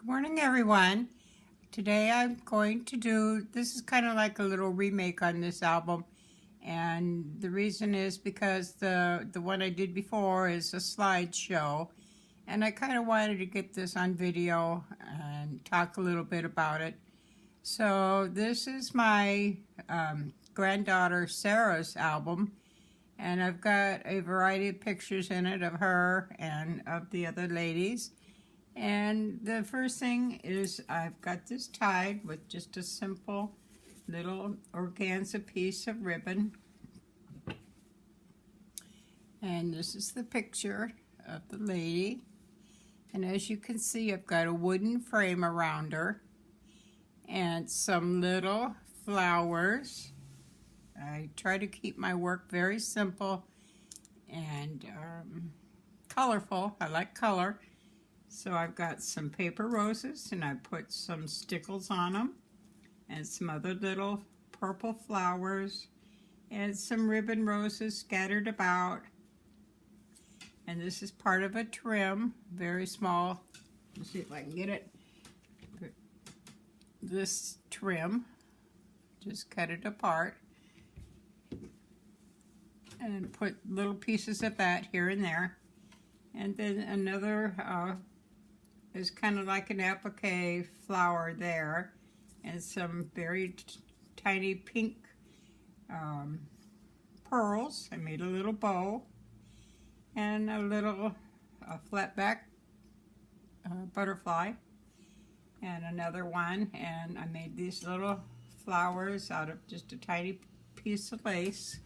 Good morning, everyone. Today I'm going to do, this is kind of like a little remake on this album, and the reason is because the one I did before is a slideshow, and I kind of wanted to get this on video and talk a little bit about it. So this is my granddaughter Sarah's album, and I've got a variety of pictures in it of her and of the other ladies. And the first thing is I've got this tied with just a simple little organza piece of ribbon. And this is the picture of the lady. And as you can see, I've got a wooden frame around her and some little flowers. I try to keep my work very simple and colorful. I like color. So I've got some paper roses and I put some stickles on them and some other little purple flowers and some ribbon roses scattered about. And this is part of a trim, very small. Let's see if I can get it. This trim, just cut it apart and put little pieces of that here and there. And then another is kind of like an applique flower there, and some very tiny pink pearls. I made a little bow and a little flat back butterfly and another one, and I made these little flowers out of just a tiny piece of lace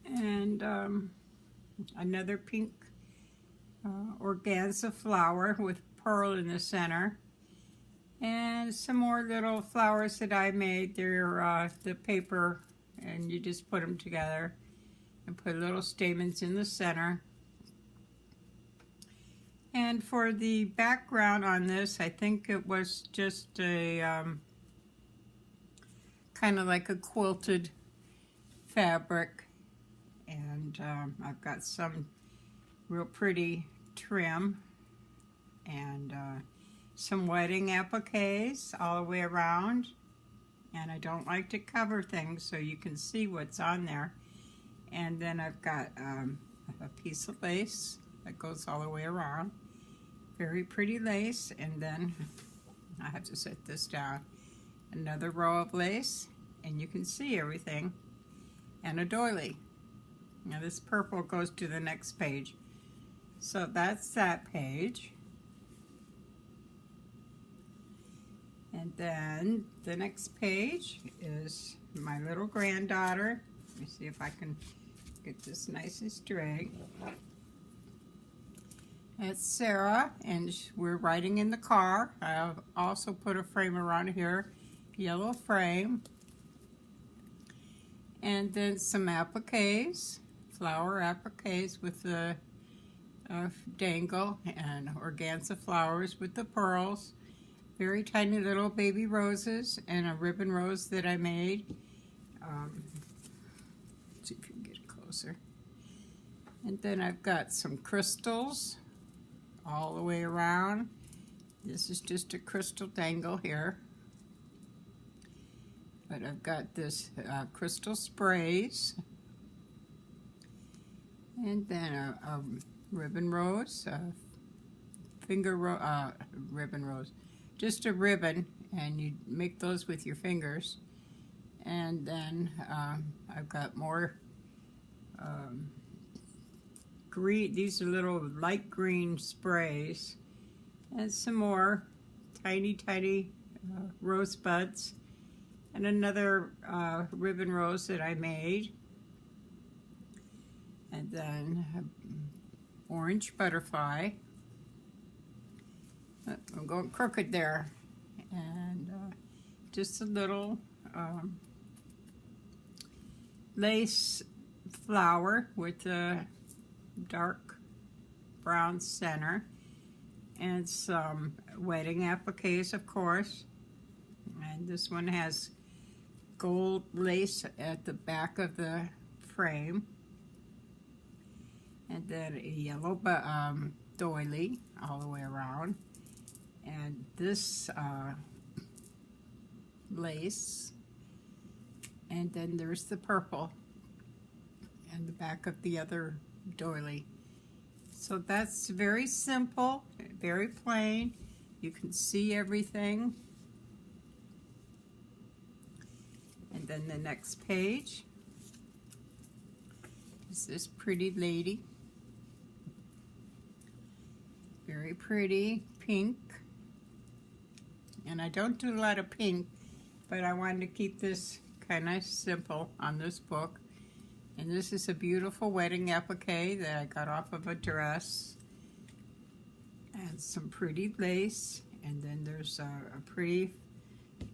and another pink organza flower with pearl in the center, and some more little flowers that I made. They're the paper, and you just put them together and put little stamens in the center. And for the background on this, I think it was just a kind of like a quilted fabric, and I've got some real pretty trim and some wedding appliques all the way around, and I don't like to cover things so you can see what's on there. And then I've got a piece of lace that goes all the way around, very pretty lace. And then I have to set this down, another row of lace, and you can see everything, and a doily. Now this purple goes to the next page. So that's that page. And then the next page is my little granddaughter. Let me see if I can get this nice and straight. That's Sara, and we're riding in the car. I've also put a frame around here, yellow frame. And then some appliques, flower appliques with the dangle, and organza flowers with the pearls, very tiny little baby roses, and a ribbon rose that I made. Let's see if you can get it closer. And then I've got some crystals all the way around. This is just a crystal dangle here, but I've got this crystal sprays, and then a ribbon rose, ribbon rose, just a ribbon, and you make those with your fingers. And then I've got more green, these are little light green sprays, and some more tiny rose buds, and another ribbon rose that I made, and then orange butterfly. I'm going crooked there. And just a little lace flower with a dark brown center, and some wedding appliques, of course. And this one has gold lace at the back of the frame. And then a yellow doily all the way around. this lace, and then there's the purple and the back of the other doily. So that's very simple, very plain. You can see everything. And then the next page is this pretty lady. Very pretty, pink. And I don't do a lot of pink, but I wanted to keep this kind of simple on this book. And this is a beautiful wedding applique that I got off of a dress. And some pretty lace. And then there's a pretty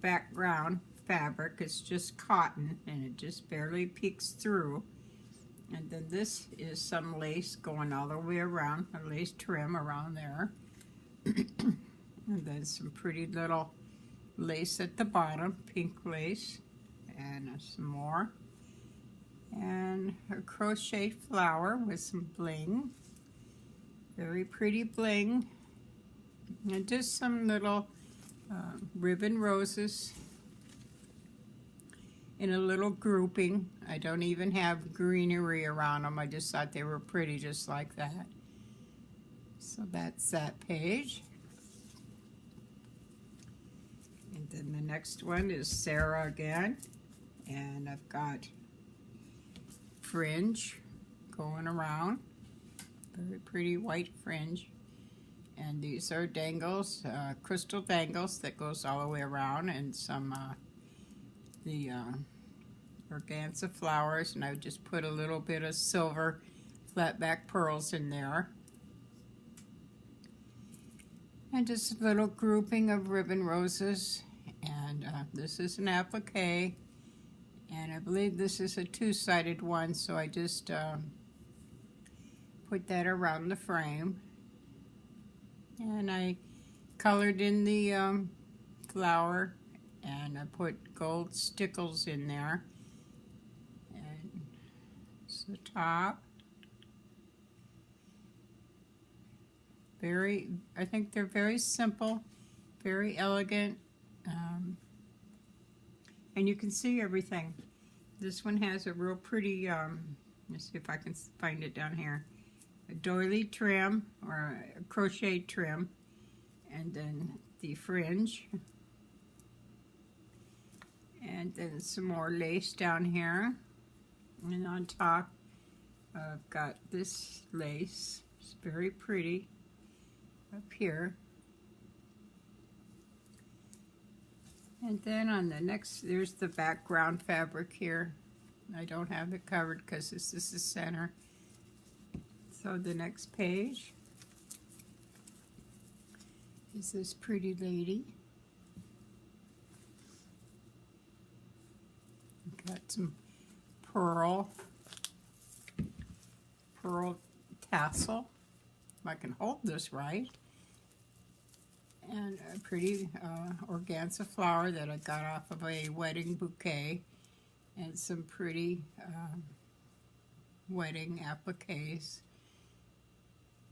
background fabric. It's just cotton and it just barely peeks through. And then this is some lace going all the way around, a lace trim around there. And then some pretty little lace at the bottom, pink lace, and some more. And a crochet flower with some bling, very pretty bling. And just some little ribbon roses in a little grouping. I don't even have greenery around them. I just thought they were pretty just like that. So that's that page. And then the next one is Sara again. And I've got fringe going around. Very pretty white fringe. And these are dangles, crystal dangles that goes all the way around, and some the organza flowers, and I just put a little bit of silver flat back pearls in there. And just a little grouping of ribbon roses. And this is an applique, and I believe this is a two-sided one, so I just put that around the frame. And I colored in the flower, and I put gold stickles in there. And it's the top. I think they're very simple, very elegant, and you can see everything. This one has a real pretty, let's see if I can find it down here, a doily trim, or a crochet trim, and then the fringe, and then some more lace down here, and on top I've got this lace. It's very pretty up here. And then on the next, there's the background fabric here. I don't have it covered because this is the center. So the next page is this pretty lady. Got some pearl tassel, if I can hold this right. And a pretty organza flower that I got off of a wedding bouquet, and some pretty wedding appliques.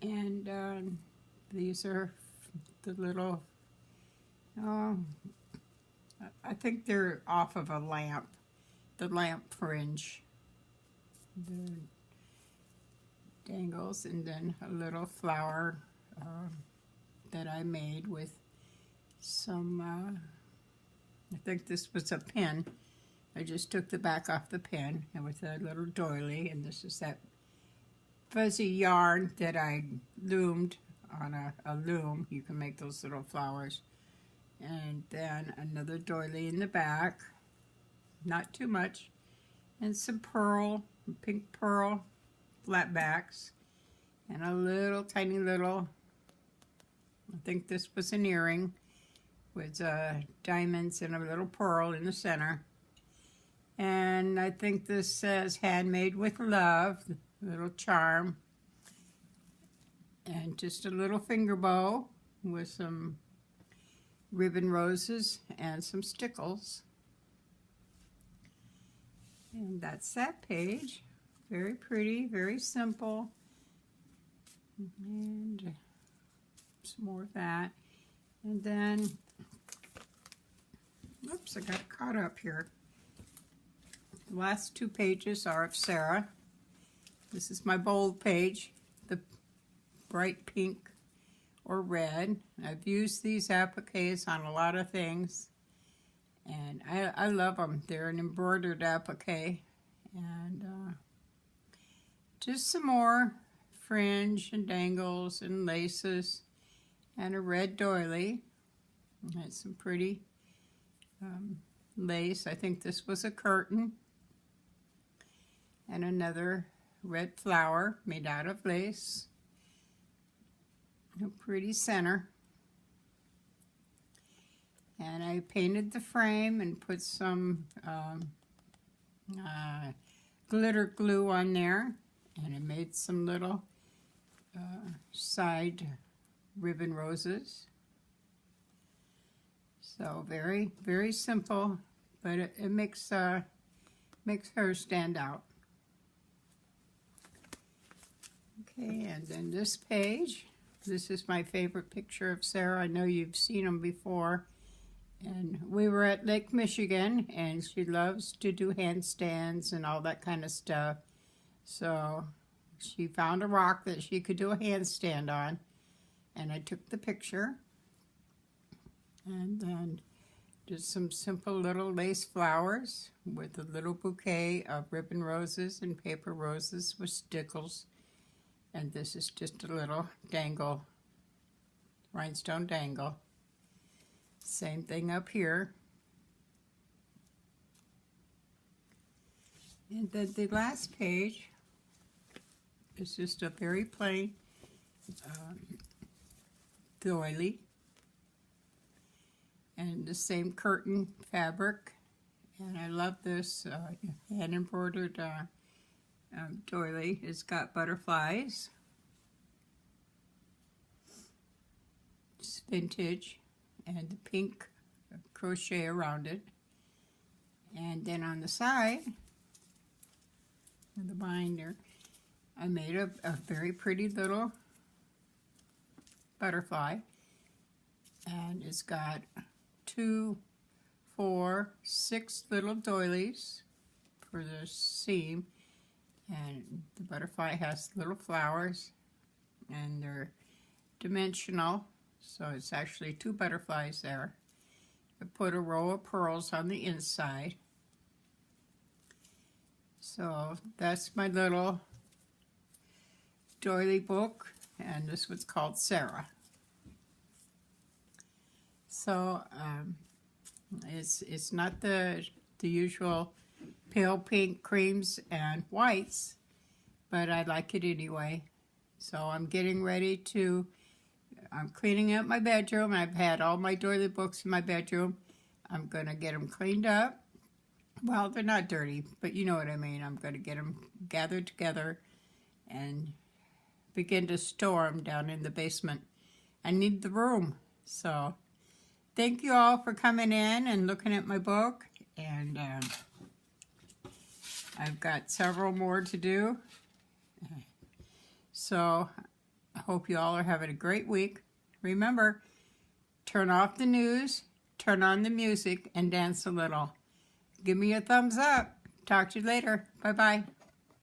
And these are the little, I think they're off of a lamp, the lamp fringe, the dangles, and then a little flower that I made with some, I think this was a pin. I just took the back off the pin, and with a little doily, and this is that fuzzy yarn that I loomed on a loom. You can make those little flowers. And then another doily in the back, not too much, and some pearl, pink pearl flat backs, and a little tiny little, I think this was an earring with diamonds and a little pearl in the center. And I think this says handmade with love, little charm. And just a little finger bow with some ribbon roses and some stickles. And that's that page. Very pretty, very simple. And some more of that. And then, oops, I got caught up here. The last 2 pages are of Sara. This is my bold page, the bright pink or red. I've used these appliques on a lot of things, and I love them. They're an embroidered applique, and just some more fringe and dangles and laces, and a red doily. And some pretty lace. I think this was a curtain, and another red flower made out of lace. A pretty center. And I painted the frame and put some glitter glue on there, and I made some little side ribbon roses. So very, very simple, but it makes her stand out. Okay, and then this page. This is my favorite picture of Sara. I know you've seen them before. And we were at Lake Michigan, and she loves to do handstands and all that kind of stuff. So she found a rock that she could do a handstand on, and I took the picture. And then just some simple little lace flowers with a little bouquet of ribbon roses and paper roses with stickles. And this is just a little dangle, rhinestone dangle. Same thing up here. And then the last page is just a very plain doily. And the same curtain fabric. And I love this hand embroidered doily. It's got butterflies. It's vintage, and the pink crochet around it. And then on the side of the binder, I made a very pretty little butterfly, and it's got 2, 4, 6 little doilies for the seam. And the butterfly has little flowers, and they're dimensional, so it's actually 2 butterflies there. I put a row of pearls on the inside. So that's my little doily book, and this was called Sara. So it's not the usual pale pink creams and whites, but I like it anyway. So I'm getting ready to, I'm cleaning up my bedroom. I've had all my doily books in my bedroom. I'm going to get them cleaned up. Well, they're not dirty, but you know what I mean. I'm going to get them gathered together and begin to store them down in the basement. I need the room. So thank you all for coming in and looking at my book. And I've got several more to do. So I hope you all are having a great week. Remember, turn off the news, turn on the music, and dance a little. Give me a thumbs up. Talk to you later. Bye-bye.